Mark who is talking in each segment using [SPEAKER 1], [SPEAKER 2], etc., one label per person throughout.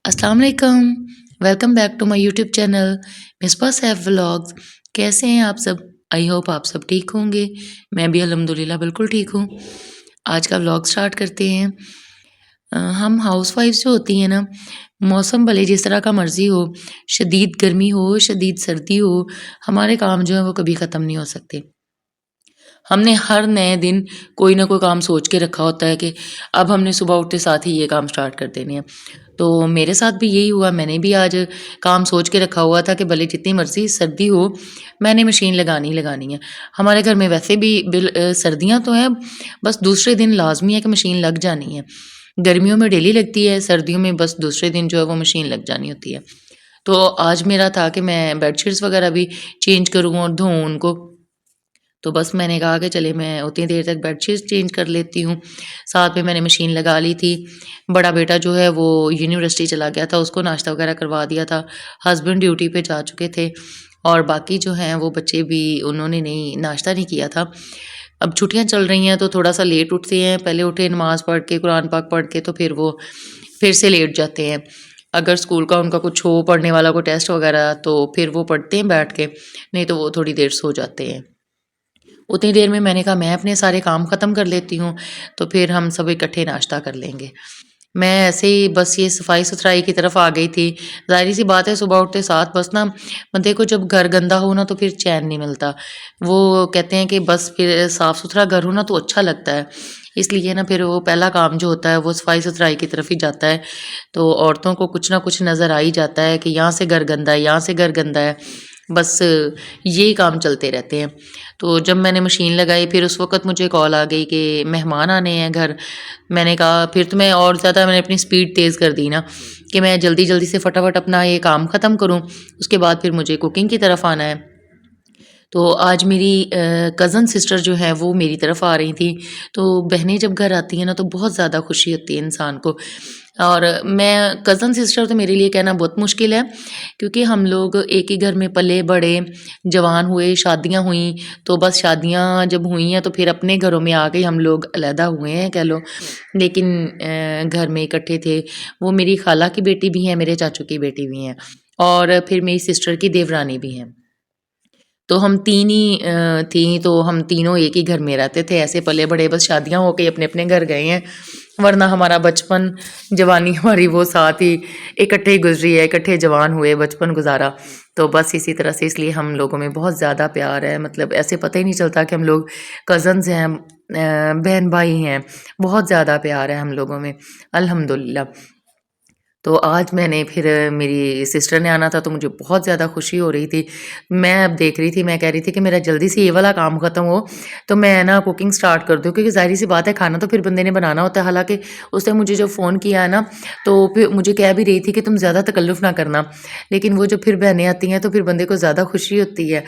[SPEAKER 1] अस्सलाम वालेकुम। Welcome back to my YouTube channel Misba Saif vlogs. कैसे हैं आप सब? आई होप आप सब ठीक होंगे। मैं भी अल्हम्दुलिल्लाह बिल्कुल ठीक हूँ। आज का व्लॉग स्टार्ट करते हैं। हम हाउसवाइफ्स जो होती हैं ना, मौसम भले जिस तरह का मर्ज़ी हो, शदीद गर्मी हो, शदीद सर्दी हो, हमारे काम जो हैं वो कभी ख़त्म नहीं हो सकते। हमने हर नए दिन कोई ना कोई काम सोच के रखा होता है कि अब हमने सुबह उठते साथ ही ये काम स्टार्ट कर देने हैं। तो मेरे साथ भी यही हुआ, मैंने भी आज काम सोच के रखा हुआ था कि भले जितनी मर्ज़ी सर्दी हो, मैंने मशीन लगानी ही लगानी है। हमारे घर में वैसे भी सर्दियाँ तो हैं, बस दूसरे दिन लाज़मी है कि मशीन लग जानी है। गर्मियों में डेली लगती है, सर्दियों में बस दूसरे दिन जो है वो मशीन लग जानी होती है। तो आज मेरा था कि मैं बेडशीट्स वग़ैरह भी चेंज करूँ और धोऊँ उनको। तो बस मैंने कहा कि चलिए मैं उतनी देर तक बेडशीट्स चेंज कर लेती हूँ। साथ में मैंने मशीन लगा ली थी। बड़ा बेटा जो है वो यूनिवर्सिटी चला गया था, उसको नाश्ता वग़ैरह करवा दिया था। हस्बैंड ड्यूटी पे जा चुके थे और बाकी जो हैं वो बच्चे भी उन्होंने नहीं नाश्ता नहीं किया था। अब छुट्टियाँ चल रही हैं तो थोड़ा-सा लेट उठते हैं। पहले उठे नमाज़ पढ़ के, कुरान पाक पढ़ के तो फिर वो फिर से लेट जाते हैं। अगर स्कूल का उनका कुछ हो पढ़ने वाला कोई टेस्ट वग़ैरह तो फिर वो पढ़ते हैं बैठ के, नहीं तो वो थोड़ी देर सो जाते हैं। उतनी देर में मैंने कहा मैं अपने सारे काम ख़त्म कर लेती हूँ, तो फिर हम सब इकट्ठे नाश्ता कर लेंगे। मैं ऐसे ही बस ये सफाई-सुथराई की तरफ आ गई थी। ज़ाहिर-सी बात है सुबह उठते साथ बस ना बंदे को जब घर गंदा हो ना तो फिर चैन नहीं मिलता। वो कहते हैं कि बस फिर साफ़-सुथरा घर हो ना तो अच्छा लगता है। इसलिए ना फिर वो पहला काम जो होता है वो सफाई-सुथराई की तरफ ही जाता है। तो औरतों को कुछ ना कुछ नज़र आ ही जाता है कि यहाँ से घर गंदा है, यहाँ से घर गंदा है। बस यही काम चलते रहते हैं। तो जब मैंने मशीन लगाई फिर उस वक़्त मुझे कॉल आ गई कि मेहमान आने हैं घर। मैंने कहा फिर तो मैं और ज़्यादा मैंने अपनी स्पीड तेज़ कर दी ना कि मैं जल्दी-जल्दी से फटाफट अपना ये काम ख़त्म करूँ। उसके बाद फिर मुझे कुकिंग की तरफ आना है। तो आज मेरी कज़न सिस्टर जो है वो मेरी तरफ आ रही थी। तो बहनें जब घर आती हैं ना तो बहुत ज़्यादा खुशी होती है इंसान को। और मैं कज़न सिस्टर तो मेरे लिए कहना बहुत मुश्किल है क्योंकि हम लोग एक ही घर में पले बड़े, जवान हुए, शादियाँ हुईं, तो बस शादियाँ जब हुई हैं तो फिर अपने घरों में आ के हम लोग अलहदा हुए हैं कह लो। लेकिन घर में इकट्ठे थे। वो मेरी खाला की बेटी भी हैं, मेरे चाचू की बेटी भी हैं और फिर मेरी सिस्टर की देवरानी भी हैं। तो हम 3 ही थीं, तो हम तीनों एक ही घर में रहते थे, ऐसे पले-बड़े बस शादियाँ हो के अपने-अपने घर गए हैं, वरना हमारा बचपन, जवानी हमारी वो साथ ही इकट्ठे ही गुज़री है, इकट्ठे जवान हुए, बचपन गुज़ारा। तो बस इसी तरह से इसलिए हम लोगों में बहुत ज़्यादा प्यार है, मतलब ऐसे पता ही नहीं चलता कि हम लोग कज़न्स हैं, बहन-भाई हैं, बहुत ज़्यादा प्यार है हम लोगों में, अल्हम्दुलिल्लाह। तो आज मैंने फिर मेरी सिस्टर ने आना था तो मुझे बहुत ज़्यादा खुशी हो रही थी। मैं अब देख रही थी, मैं कह रही थी कि मेरा जल्दी से ये वाला काम ख़त्म हो, तो मैं ना कुकिंग स्टार्ट कर दूँ क्योंकि ज़ाहिर-सी बात है खाना तो फिर बंदे ने बनाना होता है। हालाँकि उसने मुझे जब फ़ोन किया है ना, तो फिर मुझे कह भी रही थी कि तुम ज़्यादा तकल्लुफ़ ना करना। लेकिन वो जब फिर बहनें आती हैं तो फिर बंदे को ज़्यादा खुशी होती है।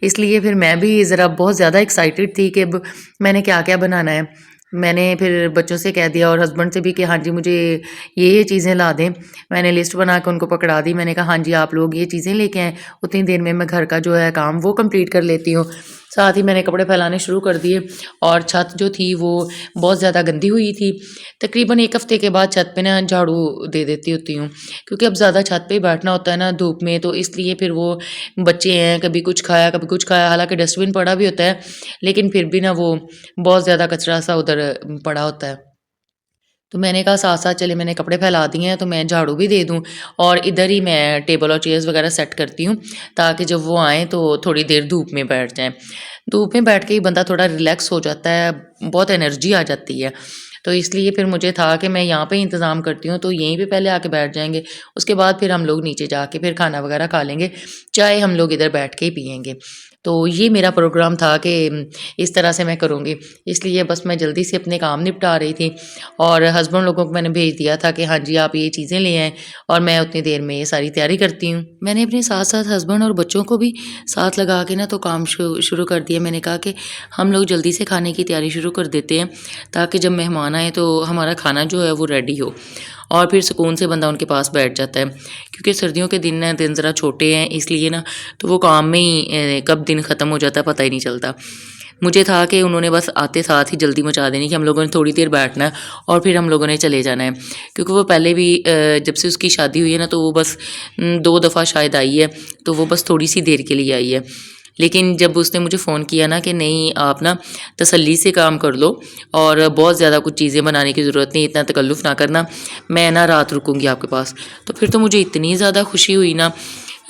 [SPEAKER 1] इसलिए फिर मैं भी ज़रा बहुत ज़्यादा एक्साइटेड थी कि अब मैंने क्या-क्या बनाना है। मैंने फिर बच्चों से कह दिया और हस्बैंड से भी कि हाँ जी, मुझे ये चीज़ें ला दें। मैंने लिस्ट बना के उनको पकड़ा दी। मैंने कहा हाँ जी, आप लोग ये चीज़ें लेके आएँ, उतनी देर में मैं घर का जो है काम वो कंप्लीट कर लेती हूँ। साथ ही मैंने कपड़े फैलाने शुरू कर दिए और छत जो थी वो बहुत ज़्यादा गंदी हुई थी। तकरीबन 1 हफ़्ते के बाद छत पे ना झाड़ू दे देती होती हूँ क्योंकि अब ज़्यादा छत पे ही बैठना होता है ना धूप में, तो इसलिए फिर वो बच्चे हैं, कभी कुछ खाया, कभी कुछ खाया। हालाँकि डस्टबिन पड़ा भी होता है, लेकिन फिर भी ना वो बहुत ज़्यादा कचरा सा उधर पड़ा होता है। तो मैंने कहा साथ-साथ चले मैंने कपड़े फैला दिए हैं तो मैं झाड़ू भी दे दूँ और इधर ही मैं टेबल और चेयर्स वगैरह सेट करती हूँ ताकि जब वो आएँ तो थोड़ी देर धूप में बैठ जाएँ। धूप में बैठ के ही बंदा थोड़ा रिलैक्स हो जाता है, बहुत एनर्जी आ जाती है। तो इसलिए फिर मुझे था कि मैं यहाँ पे ही इंतज़ाम करती हूँ तो यहीं पे पहले आके बैठ जाएँगे, उसके बाद फिर हम लोग नीचे जाके फिर खाना वगैरह खा लेंगे, चाय हम लोग इधर बैठ के ही पिएँगे। तो ये मेरा प्रोग्राम था कि इस तरह से मैं करूँगी, इसलिए बस मैं जल्दी से अपने काम निपटा रही थी और हस्बैंड लोगों को मैंने भेज दिया था कि हाँ जी, आप ये चीज़ें ले आएँ और मैं उतनी देर में ये सारी तैयारी करती हूँ। मैंने अपने साथ-साथ हस्बैंड और बच्चों को भी साथ लगा के ना तो काम शुरू कर दिया। मैंने कहा कि हम लोग जल्दी से खाने की तैयारी शुरू कर देते हैं ताकि जब मेहमान आएँ तो हमारा खाना जो है वो रेडी हो और फिर सुकून से बंदा उनके पास बैठ जाता है। क्योंकि सर्दियों के दिन ना दिन ज़रा छोटे हैं इसलिए ना तो वो काम में ही कब दिन ख़त्म हो जाता है पता ही नहीं चलता। मुझे था कि उन्होंने बस आते साथ ही जल्दी मचा देनी कि हम लोगों ने थोड़ी देर बैठना है और फिर हम लोगों ने चले जाना है, क्योंकि वो पहले भी जब से उसकी शादी हुई है ना, तो वो बस 2 दफ़ा शायद आई है, तो वो बस थोड़ी सी देर के लिए आई है। लेकिन जब उसने मुझे फ़ोन किया ना कि नहीं, आप ना तसल्ली से काम कर लो और बहुत ज़्यादा कुछ चीज़ें बनाने की ज़रूरत नहीं, इतना तकल्लुफ़ ना करना, मैं ना रात रुकूँगी आपके पास। तो फिर तो मुझे इतनी ज़्यादा खुशी हुई ना,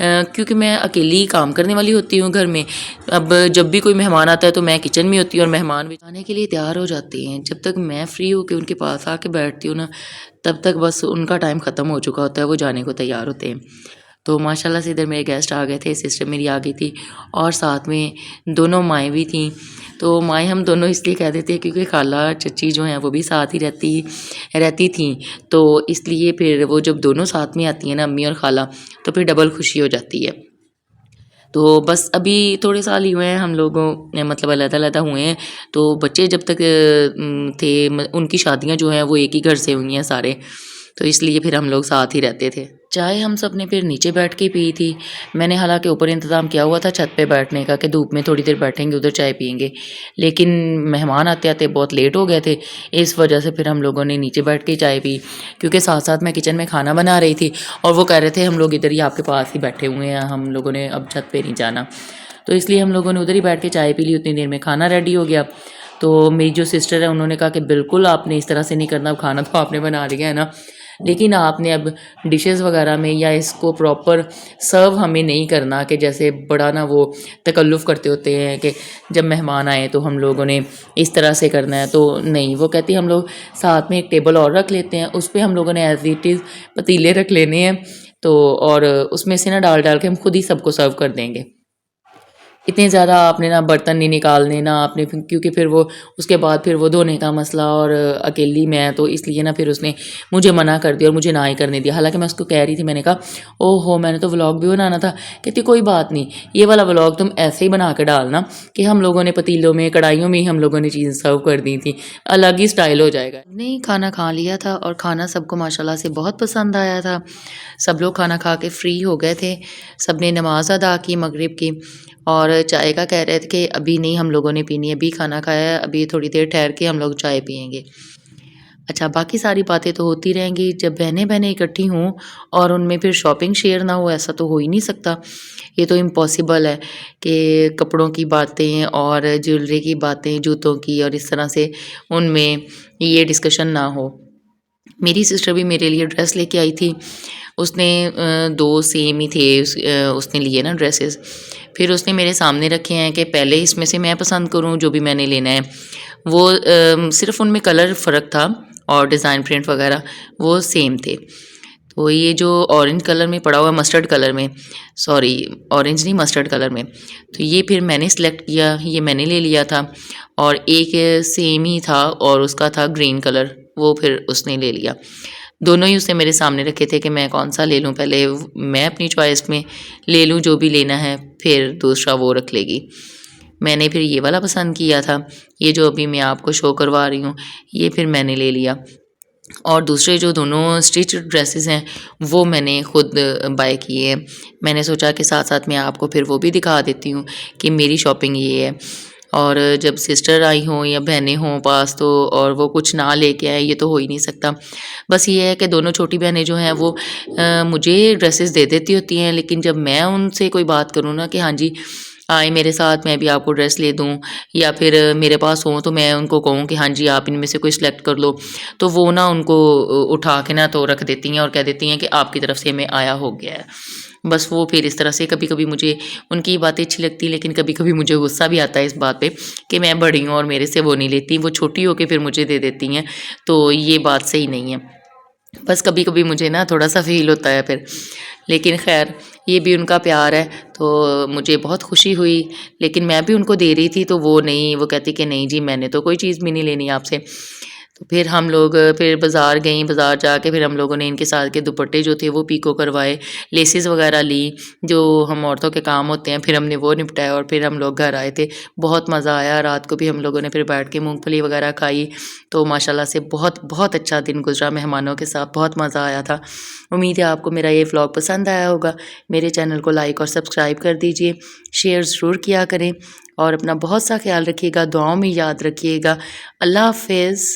[SPEAKER 1] क्योंकि मैं अकेली ही काम करने वाली होती हूँ घर में। अब जब भी कोई मेहमान आता है तो मैं किचन में होती हूँ और मेहमान भी आने के लिए तैयार हो जाते हैं। जब तक मैं फ्री होके उनके पास आके बैठती हूँ ना, तब तक बस उनका टाइम ख़त्म हो चुका होता है, वो जाने को तैयार होते हैं। तो माशाल्लाह से इधर मेरे गेस्ट आ गए थे, सिस्टर मेरी आ गई थी और साथ में दोनों माएँ भी थीं। तो माएँ हम दोनों इसलिए कह देते हैं क्योंकि खाला चची जो हैं वो भी साथ ही रहती थीं। तो इसलिए फिर वो जब दोनों साथ में आती हैं ना, अम्मी और खाला, तो फिर डबल खुशी हो जाती है। तो बस अभी थोड़े साल ही हुए हैं हम लोगों मतलब अलग-अलग हुए हैं। तो बच्चे जब तक थे उनकी शादियाँ जो हैं वो एक ही घर से हुई हैं सारे। तो इसलिए फिर हम लोग साथ ही रहते थे। चाय हम सब ने फिर नीचे बैठ के पी थी। मैंने हालाँकि ऊपर इंतज़ाम किया हुआ था छत पे बैठने का कि धूप में थोड़ी देर बैठेंगे, उधर चाय पिएँगे। लेकिन मेहमान आते-आते बहुत लेट हो गए थे। इस वजह से फिर हम लोगों ने नीचे बैठ के ही चाय पी, क्योंकि साथ-साथ मैं किचन में खाना बना रही थी और वो कह रहे थे हम लोग इधर ही आपके पास ही बैठे हुए हैं, हम लोगों ने अब छत पे नहीं जाना। तो इसलिए हम लोगों ने उधर ही बैठ के चाय पी ली, उतनी देर में खाना रेडी हो गया। तो मेरी जो सिस्टर है उन्होंने कहा कि बिल्कुल आपने इस तरह से नहीं करना, अब खाना तो आपने बना लिया है ना, लेकिन आपने अब डिशेज़ वगैरह में या इसको प्रॉपर सर्व हमें नहीं करना कि जैसे बड़ा ना वो तकल्लुफ़ करते होते हैं कि जब मेहमान आए तो हम लोगों ने इस तरह से करना है। तो नहीं, वो कहती हम लोग साथ में एक टेबल और रख लेते हैं, उस पे हम लोगों ने एज़ इट इज़ पतीले रख लेने हैं, तो और उसमें से ना डाल-डाल के हम खुद ही सबको सर्व कर देंगे। इतने ज़्यादा आपने ना बर्तन नहीं निकालने ना आपने, क्योंकि फिर वो उसके बाद फिर वो धोने का मसला, और अकेली मैं, तो इसलिए ना फिर उसने मुझे मना कर दिया और मुझे ना ही करने दिया। हालाँकि मैं उसको कह रही थी, मैंने कहा ओहो मैंने तो व्लॉग भी बनाना था। कहती कोई बात नहीं, ये वाला व्लॉग तुम ऐसे ही बना के डालना कि हम लोगों ने पतीलों में कढ़ाइयों में ही हम लोगों ने चीज़ें सर्व कर दी थी, अलग ही स्टाइल हो जाएगा। नहीं, खाना खा लिया था और खाना सबको माशाल्लाह से बहुत पसंद आया था। सब लोग खाना खा के फ्री हो गए थे, सब ने नमाज़ अदा की मगरिब की, और चाय का कह रहे थे कि अभी नहीं हम लोगों ने पीनी है, अभी खाना खाया है, अभी थोड़ी देर ठहर के हम लोग चाय पिएँगे। अच्छा, बाकी सारी बातें तो होती रहेंगी, जब बहनें-बहनें इकट्ठी हों और उनमें फिर शॉपिंग शेयर ना हो, ऐसा तो हो ही नहीं सकता। ये तो इम्पॉसिबल है कि कपड़ों की बातें और ज्वेलरी की बातें, जूतों की, और इस तरह से उनमें ये डिस्कशन ना हो। मेरी सिस्टर भी मेरे लिए ड्रेस लेके आई थी। उसने 2 सेम ही थे, उसने लिए ना ड्रेसेस। फिर उसने मेरे सामने रखे हैं कि पहले इसमें से मैं पसंद करूँ जो भी मैंने लेना है। वो सिर्फ़ उनमें कलर फ़र्क था और डिज़ाइन प्रिंट वग़ैरह वो सेम थे। तो ये जो ऑरेंज कलर में पड़ा हुआ है, मस्टर्ड कलर में, सॉरी ऑरेंज नहीं मस्टर्ड कलर में, तो ये फिर मैंने सेलेक्ट किया, ये मैंने ले लिया था। और एक सेम ही था और उसका था ग्रीन कलर, वो फिर उसने ले लिया। दोनों ही उसने मेरे सामने रखे थे कि मैं कौन-सा ले लूँ, पहले मैं अपनी चॉइस में ले लूँ जो भी लेना है, फिर दूसरा वो रख लेगी। मैंने फिर ये वाला पसंद किया था, ये जो अभी मैं आपको शो करवा रही हूँ, ये फिर मैंने ले लिया। और दूसरे जो दोनों स्टिच ड्रेसेस हैं, वो मैंने खुद बाय किए हैं। मैंने सोचा कि साथ-साथ मैं आपको फिर वो भी दिखा देती हूँ कि मेरी शॉपिंग ये है। और जब सिस्टर आई हों या बहनें हों पास, तो और वो कुछ ना लेके आएँ, ये तो हो ही नहीं सकता। बस ये है कि दोनों छोटी बहनें जो हैं वो मुझे ड्रेसेस दे देती होती हैं, लेकिन जब मैं उनसे कोई बात करूँ ना कि हाँ जी, आएँ मेरे साथ, मैं भी आपको ड्रेस ले दूँ, या फिर मेरे पास हों तो मैं उनको कहूँ कि हाँ जी, आप इनमें से कोई सिलेक्ट कर लो, तो वो ना उनको उठा के ना तो रख देती हैं और कह देती हैं कि आपकी तरफ से हमें आया हो गया है। बस वो फिर इस तरह से, कभी-कभी मुझे उनकी बातें अच्छी लगती हैं, लेकिन कभी-कभी मुझे गुस्सा भी आता है इस बात पे कि मैं बड़ी हूँ और मेरे से वो नहीं लेती, वो छोटी होके फिर मुझे दे देती हैं, तो ये बात सही नहीं है। बस कभी-कभी मुझे ना थोड़ा-सा फ़ील होता है फिर, लेकिन ख़ैर ये भी उनका प्यार है, तो मुझे बहुत खुशी हुई। लेकिन मैं भी उनको दे रही थी तो वो नहीं, वो कहती कि नहीं जी मैंने तो कोई चीज़ भी नहीं लेनी आपसे। तो फिर हम लोग फिर बाज़ार गईं, बाज़ार जाके फिर हम लोगों ने इनके साथ के दुपट्टे जो थे वो पीको करवाए, लेसेस वगैरह ली, जो हम औरतों के काम होते हैं, फिर हमने वो निपटाया और फिर हम लोग घर आए थे। बहुत मज़ा आया, रात को भी हम लोगों ने फिर बैठ के मूँगफली वगैरह खाई, तो माशाल्लाह से बहुत बहुत अच्छा दिन गुज़रा मेहमानों के साथ, बहुत मज़ा आया था। उम्मीद है आपको मेरा ये व्लॉग पसंद आया होगा। मेरे चैनल को लाइक और सब्सक्राइब कर दीजिए, शेयर ज़रूर किया करें और अपना बहुत सा ख्याल रखिएगा, दुआओं में याद रखिएगा। अल्लाह हाफ़िज़।